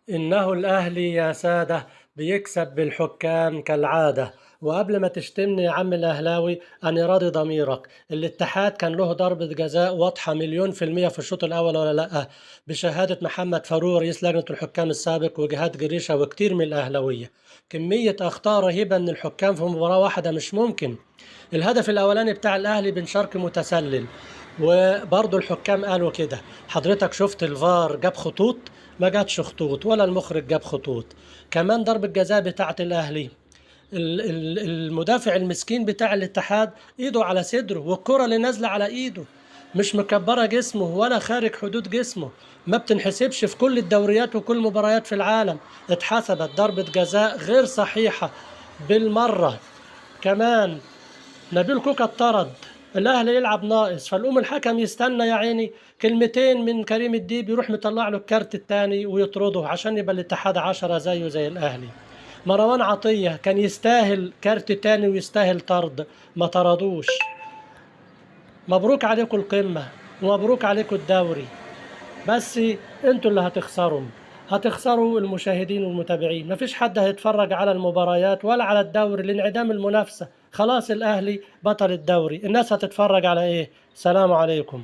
إنه الأهلي يا سادة بيكسب بالحكام كالعادة. وقبل ما تشتمني يا عم الأهلاوي أنا راضي ضميرك. الاتحاد كان له ضربة جزاء واضحة مليون في المية في الشوط الأول ولا لأ؟ بشهادة محمد فاروق رئيس لجنة الحكام السابق وجهاد جريشة وكتير من الأهلاوية. كمية أخطاء رهيبة من الحكام في مباراة واحدة مش ممكن. الهدف الأولاني بتاع الأهلي بن شرقي متسلل، وبرضه الحكام قالوا كده. حضرتك شفت الفار جاب خطوط؟ ما جاتش خطوط ولا المخرج جاب خطوط. كمان ضربة جزاء بتاعة الأهلي، المدافع المسكين بتاع الاتحاد ايده على صدره والكرة اللي نازلة على ايده مش مكبرة جسمه ولا خارج حدود جسمه. ما بتنحسبش في كل الدوريات وكل مباريات في العالم. اتحسبت ضربة جزاء غير صحيحة بالمرة. كمان نبيل كوكا اتطرد، الاهلي يلعب ناقص، فالقوم الحكم يستنى يا عيني كلمتين من كريم الديب يروح مطلع له الكارت التاني ويطرده عشان يبقى الاتحاد 10 زيه زي الاهلي. مروان عطية كان يستاهل كارت تاني ويستاهل طرد، ما طردوش. مبروك عليكم القمة ومبروك عليكم الدوري، بس انتوا اللي هتخسروا المشاهدين والمتابعين. مفيش حد هيتفرج على المباريات ولا على الدوري لانعدام المنافسة. خلاص الأهلي بطل الدوري، الناس هتتفرج على ايه؟ سلام عليكم.